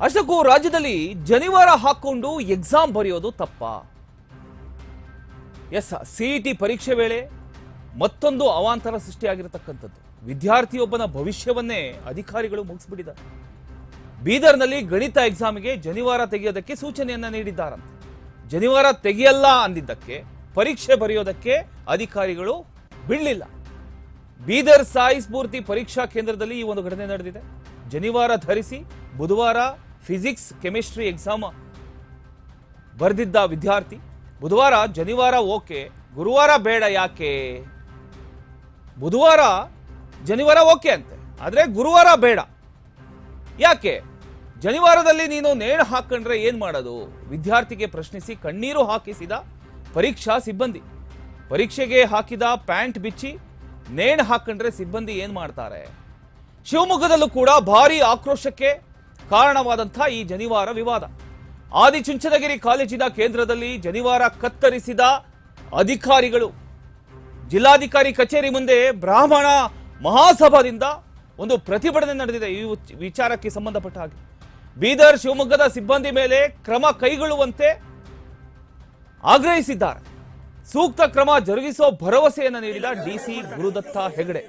ಅಷ್ಟಕ್ಕೂ ರಾಜ್ಯದಲ್ಲಿ ಜನಿವಾರ ಹಾಕೊಂಡು ಎಕ್ಸಾಮ್ ಬರೆಯೋದು ತಪ್ಪಾ? ಎಸ್, ಸಿಇಟಿ ಪರೀಕ್ಷೆ ವೇಳೆ ಮತ್ತೊಂದು ಅವಾಂತರ ಸೃಷ್ಟಿಯಾಗಿರತಕ್ಕಂಥದ್ದು. ವಿದ್ಯಾರ್ಥಿಯೊಬ್ಬನ ಭವಿಷ್ಯವನ್ನೇ ಅಧಿಕಾರಿಗಳು ಮುಗಿಸ್ಬಿಟ್ಟಿದ್ದಾರೆ. ಬೀದರ್ನಲ್ಲಿ ಗಣಿತ ಎಕ್ಸಾಮ್ಗೆ ಜನಿವಾರ ತೆಗೆಯೋದಕ್ಕೆ ಸೂಚನೆಯನ್ನ ನೀಡಿದ್ದಾರಂತೆ. ಜನಿವಾರ ತೆಗೆಯಲ್ಲ ಅಂದಿದ್ದಕ್ಕೆ ಪರೀಕ್ಷೆ ಬರೆಯೋದಕ್ಕೆ ಅಧಿಕಾರಿಗಳು ಬಿಡಲಿಲ್ಲ. ಬೀದರ್ ಸಾಯಿ ಸ್ಫೂರ್ತಿ ಪರೀಕ್ಷಾ ಕೇಂದ್ರದಲ್ಲಿ ಈ ಒಂದು ಘಟನೆ ನಡೆದಿದೆ. ಜನಿವಾರ ಧರಿಸಿ ಬುಧವಾರ ಫಿಸಿಕ್ಸ್ ಕೆಮಿಸ್ಟ್ರಿ ಎಕ್ಸಾಮ್ ಬರೆದಿದ್ದ ವಿದ್ಯಾರ್ಥಿ ಬುಧವಾರ ಜನಿವಾರ ಓಕೆ, ಗುರುವಾರ ಬೇಡ. ಯಾಕೆ? ಬುಧವಾರ ಜನಿವಾರ ಓಕೆ ಅಂತೆ, ಆದ್ರೆ ಗುರುವಾರ ಬೇಡ. ಯಾಕೆ? ಜನಿವಾರದಲ್ಲಿ ನೀನು ನೇಣು ಹಾಕೊಂಡ್ರೆ ಏನ್ ಮಾಡೋದು? ವಿದ್ಯಾರ್ಥಿಗೆ ಪ್ರಶ್ನಿಸಿ ಕಣ್ಣೀರು ಹಾಕಿಸಿದ ಪರೀಕ್ಷಾ ಸಿಬ್ಬಂದಿ. ಪರೀಕ್ಷೆಗೆ ಹಾಕಿದ ಪ್ಯಾಂಟ್ ಬಿಚ್ಚಿ ನೇಣು ಹಾಕೊಂಡ್ರೆ ಸಿಬ್ಬಂದಿ ಏನ್ ಮಾಡ್ತಾರೆ? ಶಿವಮೊಗ್ಗದಲ್ಲೂ ಕೂಡ ಭಾರಿ ಆಕ್ರೋಶಕ್ಕೆ ಕಾರಣವಾದಂತಹ ಈ ಜನಿವಾರ ವಿವಾದ. ಆದಿಚುಂಚನಗಿರಿ ಕಾಲೇಜಿನ ಕೇಂದ್ರದಲ್ಲಿ ಜನಿವಾರ ಕತ್ತರಿಸಿದ ಅಧಿಕಾರಿಗಳು ಜಿಲ್ಲಾಧಿಕಾರಿ ಕಚೇರಿ ಮುಂದೆ ಬ್ರಾಹ್ಮಣ ಮಹಾಸಭಾದಿಂದ ಒಂದು ಪ್ರತಿಭಟನೆ ನಡೆದಿದೆ. ಈ ವಿಚಾರಕ್ಕೆ ಸಂಬಂಧಪಟ್ಟ ಹಾಗೆ ಬೀದರ್ ಶಿವಮೊಗ್ಗದ ಸಿಬ್ಬಂದಿ ಮೇಲೆ ಕ್ರಮ ಕೈಗೊಳ್ಳುವಂತೆ ಆಗ್ರಹಿಸಿದ್ದಾರೆ. ಸೂಕ್ತ ಕ್ರಮ ಜರುಗಿಸುವ ಭರವಸೆಯನ್ನು ನೀಡಿದ ಡಿಸಿ ಗುರುದತ್ತ ಹೆಗಡೆ.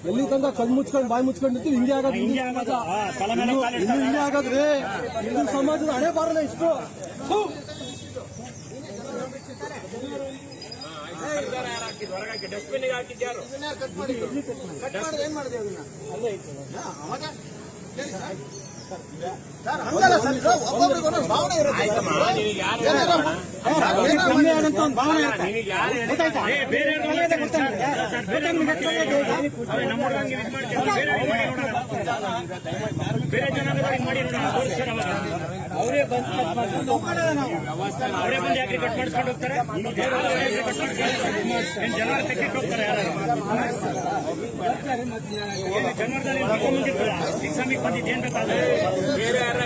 ಎಲ್ಲಿ ತನಕ ಕಣ್ ಮುಚ್ಕೊಂಡು ಬಾಯಿ ಮುಚ್ಕೊಂಡಿರ್ತೀವಿ ಹಿಂಗೆ ಆಗೋದು. ಹಿಂಗೆ ಆಗೋದ್ರಿ ಹಿಂದೂ ಸಮಾಜದ ಹಣೆ ಬಾರಲ್ಲ ಇಷ್ಟು. ಅವರೇ ಬಂದು ಯಾಕೆ ಕಟ್ ಮಾಡಿಸ್ಕೊಂಡು ಹೋಗ್ತಾರೆ? ಜನರ ತೆಗೆದು ಹೋಗ್ತಾರೆ. ಎಕ್ಸಾಮಿಗೆ ಬಂದಿದ್ದೇನು ಬೇಕಾದ್ರೆ ಬೇರೆ ಯಾರು